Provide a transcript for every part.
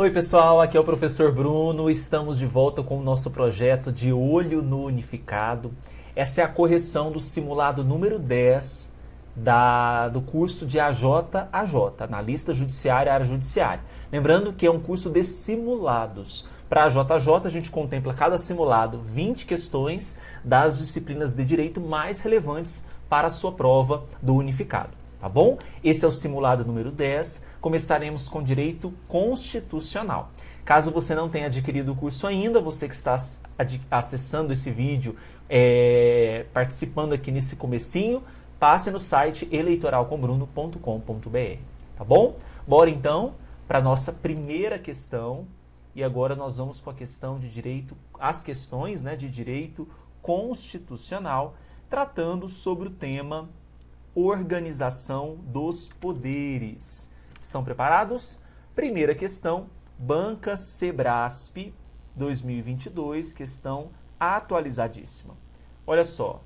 Oi pessoal, aqui é o professor Bruno, estamos de volta com o nosso projeto de Olho no Unificado. Essa é a correção do simulado número 10 do curso de AJ, Analista Judiciário, Área Judiciária. Lembrando que é um curso de simulados. Para a AJJ, a gente contempla cada simulado 20 questões das disciplinas de direito mais relevantes para a sua prova do Unificado. Tá bom? Esse é o simulado número 10. Começaremos com direito constitucional. Caso você não tenha adquirido o curso ainda, você que está acessando esse vídeo, participando aqui nesse comecinho, passe no site eleitoralcombruno.com.br. Tá bom? Bora então para a nossa primeira questão. E agora nós vamos com a questão de direito, as questões, de direito constitucional, tratando sobre o tema organização dos poderes. Estão preparados? Primeira questão, Banca Sebrasp 2022, questão atualizadíssima. Olha só,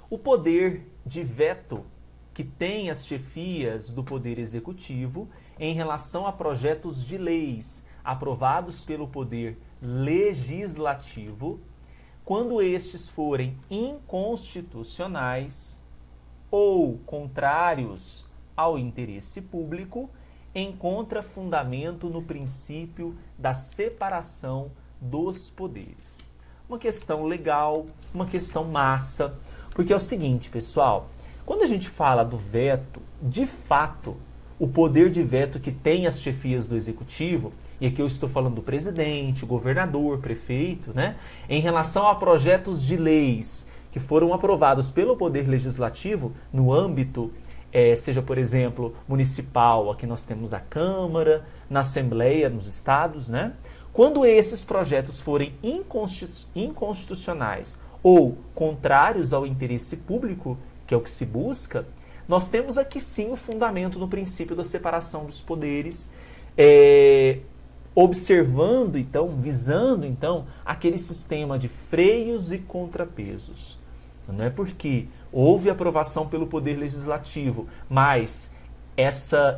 o poder de veto que tem as chefias do Poder Executivo em relação a projetos de leis aprovados pelo Poder Legislativo, quando estes forem inconstitucionais ou contrários ao interesse público, encontra fundamento no princípio da separação dos poderes. Uma questão legal, uma questão massa, porque é o seguinte, pessoal, quando a gente fala do veto, de fato, o poder de veto que tem as chefias do executivo, e aqui eu estou falando do presidente, governador, prefeito, em relação a projetos de leis que foram aprovados pelo Poder Legislativo no âmbito, seja, por exemplo, municipal, aqui nós temos a Câmara, na Assembleia, nos estados, Quando esses projetos forem inconstitucionais ou contrários ao interesse público, que é o que se busca, nós temos aqui sim o fundamento no princípio da separação dos poderes, observando então, visando então, aquele sistema de freios e contrapesos. Não é porque houve aprovação pelo Poder Legislativo, mas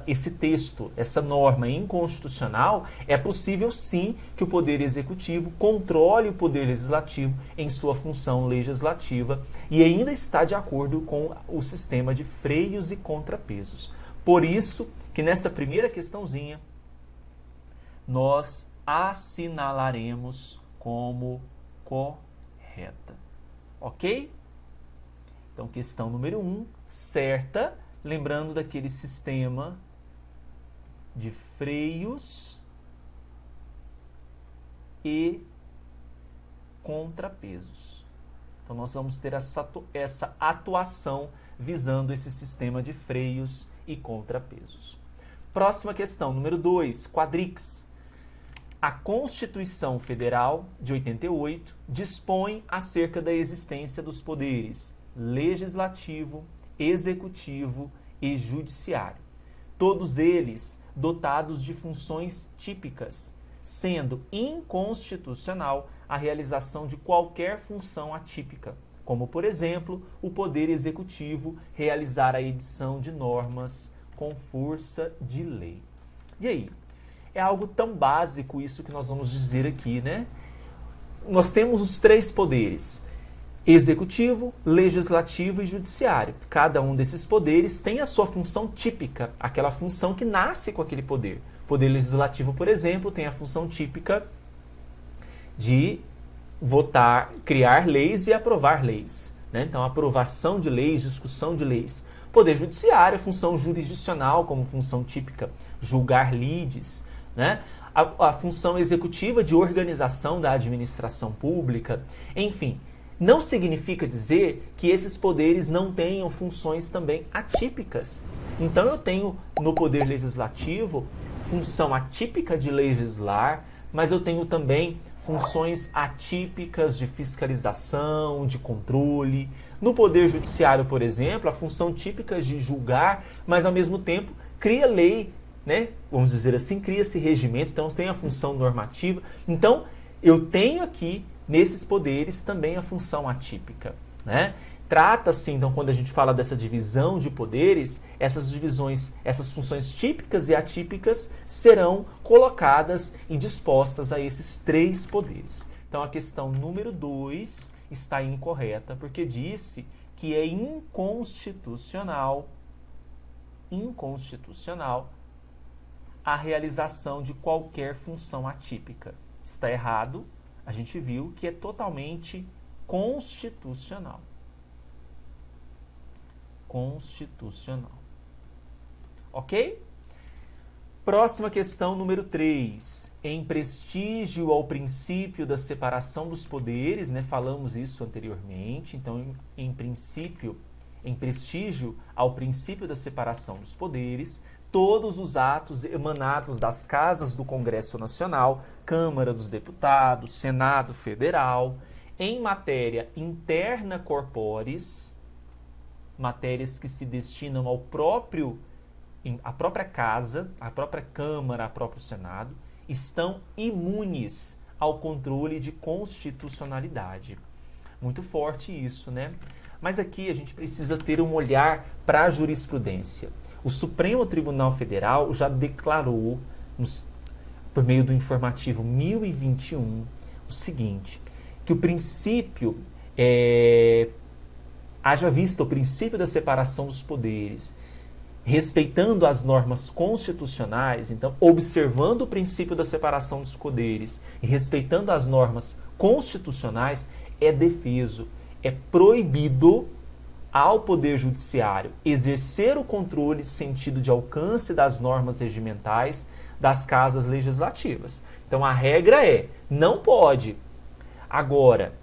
esse texto, essa norma inconstitucional, é possível sim que o Poder Executivo controle o Poder Legislativo em sua função legislativa e ainda está de acordo com o sistema de freios e contrapesos. Por isso que nessa primeira questãozinha, nós assinalaremos como correta. Ok? Então, questão número 1, certa, lembrando daquele sistema de freios e contrapesos. Então, nós vamos ter essa atuação visando esse sistema de freios e contrapesos. Próxima questão, número 2, quadrix. A Constituição Federal de 88 dispõe acerca da existência dos poderes legislativo, executivo e judiciário, todos eles dotados de funções típicas, sendo inconstitucional a realização de qualquer função atípica, como, por exemplo, o Poder Executivo realizar a edição de normas com força de lei. E aí? É algo tão básico isso que nós vamos dizer aqui, Nós temos os três poderes: executivo, legislativo e judiciário. Cada um desses poderes tem a sua função típica, aquela função que nasce com aquele poder. O Poder Legislativo, por exemplo, tem a função típica de votar, criar leis e aprovar leis. Então, aprovação de leis, discussão de leis. Poder Judiciário, a função jurisdicional como função típica, julgar lides. A função executiva de organização da administração pública. Enfim, não significa dizer que esses poderes não tenham funções também atípicas. Então, eu tenho no Poder Legislativo função atípica de legislar, mas eu tenho também funções atípicas de fiscalização, de controle. No Poder Judiciário, por exemplo, a função típica de julgar, mas ao mesmo tempo cria lei, vamos dizer assim, cria-se regimento, então tem a função normativa. Então, eu tenho aqui, nesses poderes, também a função atípica. Trata-se, então, quando a gente fala dessa divisão de poderes, essas divisões, essas funções típicas e atípicas serão colocadas e dispostas a esses 3 poderes. Então, a questão número 2 está incorreta, porque disse que é inconstitucional a realização de qualquer função atípica. Está errado, a gente viu que é totalmente constitucional. Ok? Próxima questão, número 3. Em prestígio ao princípio da separação dos poderes, né? Falamos isso anteriormente. Então, em prestígio ao princípio da separação dos poderes, todos os atos emanados das casas do Congresso Nacional, Câmara dos Deputados, Senado Federal, em matéria interna corporis, matérias que se destinam à própria casa, à própria Câmara, ao próprio Senado, estão imunes ao controle de constitucionalidade. Muito forte isso, né? Mas aqui a gente precisa ter um olhar para a jurisprudência. O Supremo Tribunal Federal já declarou, por meio do informativo 1021, o seguinte, que o princípio, haja vista o princípio da separação dos poderes, respeitando as normas constitucionais, então, observando o princípio da separação dos poderes e respeitando as normas constitucionais, é defeso, é proibido ao Poder Judiciário exercer o controle sentido de alcance das normas regimentais das casas legislativas. Então, a regra é, não pode. Agora,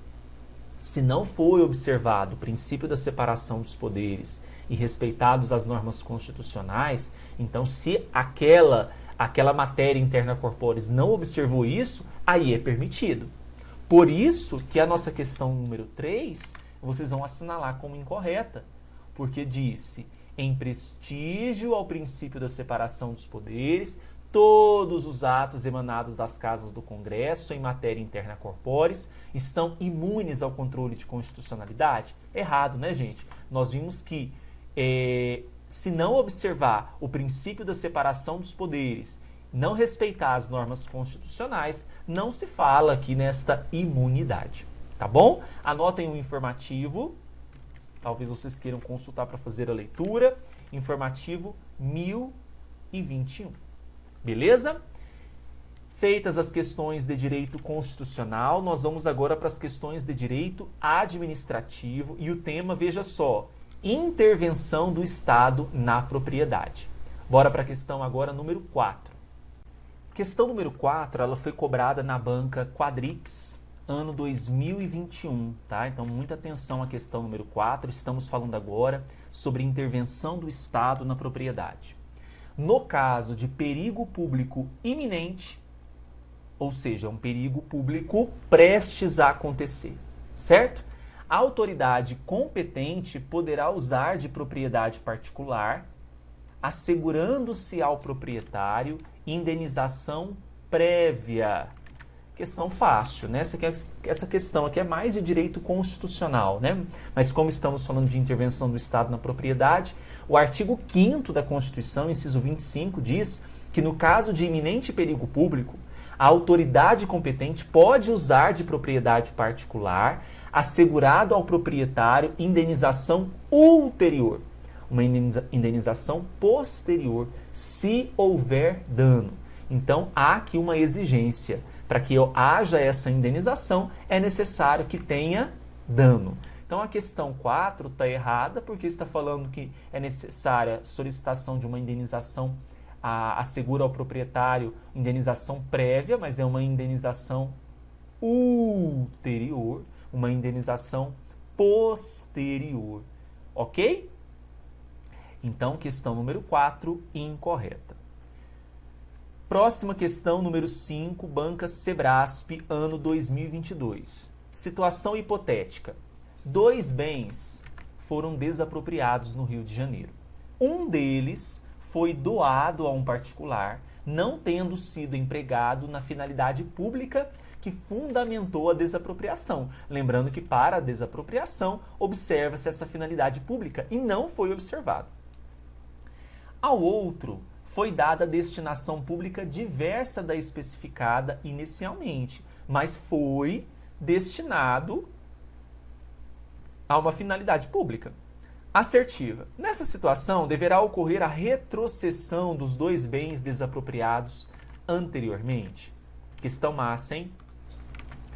se não for observado o princípio da separação dos poderes e respeitados as normas constitucionais, então se aquela matéria interna corporis não observou isso, aí é permitido. Por isso que a nossa questão número 3, vocês vão assinalar como incorreta, porque disse, em prestígio ao princípio da separação dos poderes, todos os atos emanados das casas do Congresso em matéria interna corporis estão imunes ao controle de constitucionalidade? Errado, né, gente? Nós vimos que se não observar o princípio da separação dos poderes, não respeitar as normas constitucionais, não se fala aqui nesta imunidade, tá bom? Anotem o informativo, talvez vocês queiram consultar para fazer a leitura, informativo 1021, beleza? Feitas as questões de direito constitucional, nós vamos agora para as questões de direito administrativo e o tema, veja só, intervenção do Estado na propriedade. Bora para a questão agora número 4. Questão número 4, ela foi cobrada na banca Quadrix, ano 2021, tá? Então, muita atenção à questão número 4. Estamos falando agora sobre intervenção do Estado na propriedade. No caso de perigo público iminente, ou seja, um perigo público prestes a acontecer, certo? A autoridade competente poderá usar de propriedade particular, assegurando-se ao proprietário indenização prévia. Questão fácil, né? Essa questão aqui é mais de direito constitucional, né? Mas como estamos falando de intervenção do Estado na propriedade, o artigo 5º da Constituição, inciso 25, diz que no caso de iminente perigo público, a autoridade competente pode usar de propriedade particular, assegurado ao proprietário indenização ulterior, uma indenização posterior, se houver dano. Então, há aqui uma exigência. Para que haja essa indenização, é necessário que tenha dano. Então, a questão 4 está errada, porque está falando que é necessária solicitação de uma indenização, assegura ao proprietário indenização prévia, mas é uma indenização ulterior, uma indenização posterior. Ok? Então, questão número 4, incorreta. Próxima questão, número 5, banca Sebrasp, ano 2022. Situação hipotética. 2 bens foram desapropriados no Rio de Janeiro. Um deles foi doado a um particular, não tendo sido empregado na finalidade pública que fundamentou a desapropriação. Lembrando que para a desapropriação observa-se essa finalidade pública e não foi observado. Ao outro foi dada a destinação pública diversa da especificada inicialmente, mas foi destinado a uma finalidade pública. Assertiva. Nessa situação, deverá ocorrer a retrocessão dos dois bens desapropriados anteriormente. Questão massa, hein?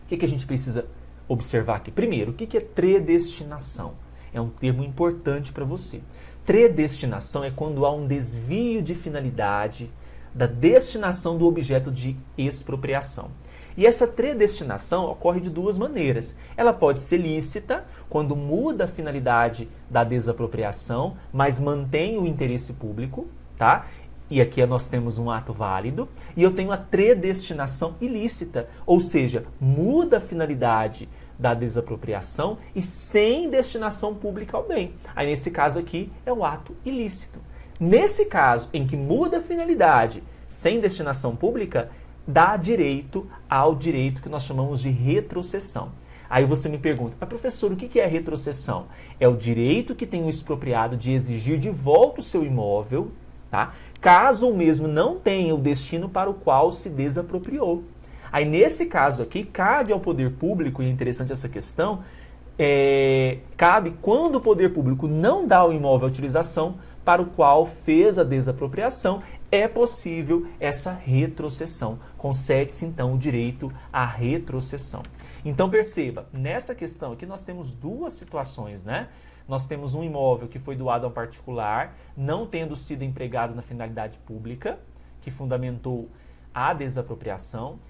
O que a gente precisa observar aqui? Primeiro, o que é predestinação? É um termo importante para você. Predestinação é quando há um desvio de finalidade da destinação do objeto de expropriação. E essa predestinação ocorre de duas maneiras. Ela pode ser lícita, quando muda a finalidade da desapropriação, mas mantém o interesse público, tá? E aqui nós temos um ato válido. E eu tenho a predestinação ilícita, ou seja, muda a finalidade da desapropriação e sem destinação pública ao bem. Aí nesse caso aqui é o ato ilícito. Nesse caso em que muda a finalidade sem destinação pública, dá direito ao direito que nós chamamos de retrocessão. Aí você me pergunta, mas professor, o que é retrocessão? É o direito que tem o expropriado de exigir de volta o seu imóvel, tá? Caso o mesmo não tenha o destino para o qual se desapropriou. Aí nesse caso aqui, cabe ao poder público, e é interessante essa questão, cabe quando o poder público não dá o imóvel à utilização para o qual fez a desapropriação, é possível essa retrocessão. Concede-se, então, o direito à retrocessão. Então, perceba, nessa questão aqui nós temos duas situações, né? Nós temos um imóvel que foi doado a um particular, não tendo sido empregado na finalidade pública, que fundamentou a desapropriação,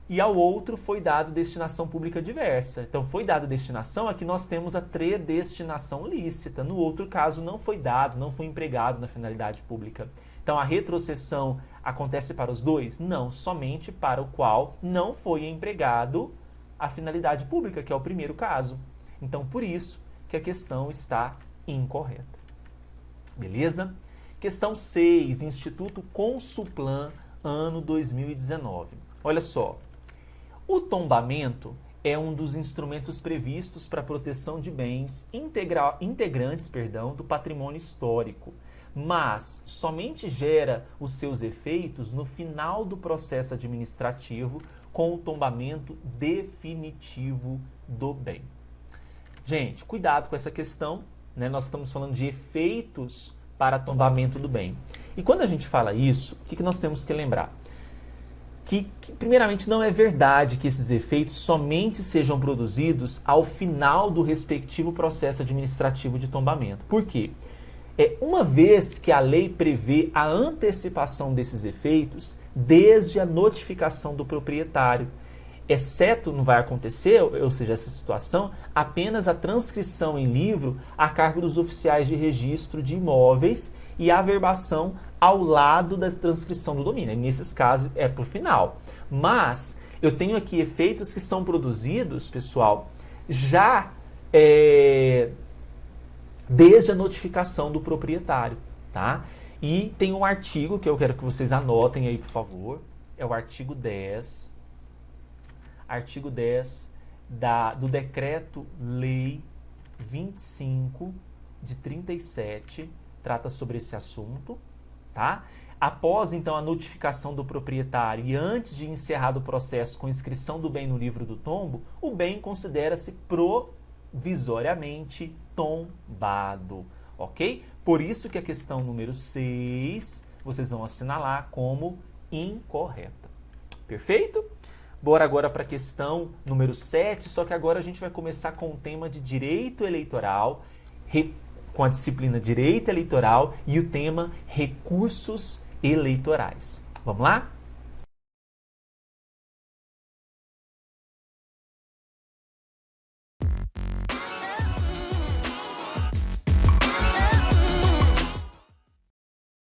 e ao outro foi dado destinação pública diversa. Então, foi dada destinação, aqui nós temos a predestinação lícita. No outro caso, não foi dado, não foi empregado na finalidade pública. Então, a retrocessão acontece para os dois? Não, somente para o qual não foi empregado a finalidade pública, que é o primeiro caso. Então, por isso que a questão está incorreta. Beleza? Questão 6, Instituto Consulplan, ano 2019. Olha só, o tombamento é um dos instrumentos previstos para a proteção de bens integrantes do patrimônio histórico, mas somente gera os seus efeitos no final do processo administrativo com o tombamento definitivo do bem. Gente, cuidado com essa questão, né? Nós estamos falando de efeitos para tombamento do bem. E quando a gente fala isso, o que nós temos que lembrar? Que, primeiramente, não é verdade que esses efeitos somente sejam produzidos ao final do respectivo processo administrativo de tombamento. Por quê? Uma vez que a lei prevê a antecipação desses efeitos desde a notificação do proprietário, exceto, não vai acontecer, ou seja, essa situação, apenas a transcrição em livro a cargo dos oficiais de registro de imóveis e a averbação ao lado da transcrição do domínio. E nesses casos é para o final. Mas eu tenho aqui efeitos que são produzidos, pessoal, já desde a notificação do proprietário, tá? E tem um artigo que eu quero que vocês anotem aí, por favor. É o artigo 10. Artigo 10 do Decreto-Lei 25 de 37, trata sobre esse assunto, tá? Após, então, a notificação do proprietário e antes de encerrado o processo com inscrição do bem no livro do tombo, o bem considera-se provisoriamente tombado, ok? Por isso que a questão número 6, vocês vão assinalar como incorreta. Perfeito? Bora agora para a questão número 7, só que agora a gente vai começar com o tema de direito eleitoral, com a disciplina direito eleitoral e o tema recursos eleitorais. Vamos lá?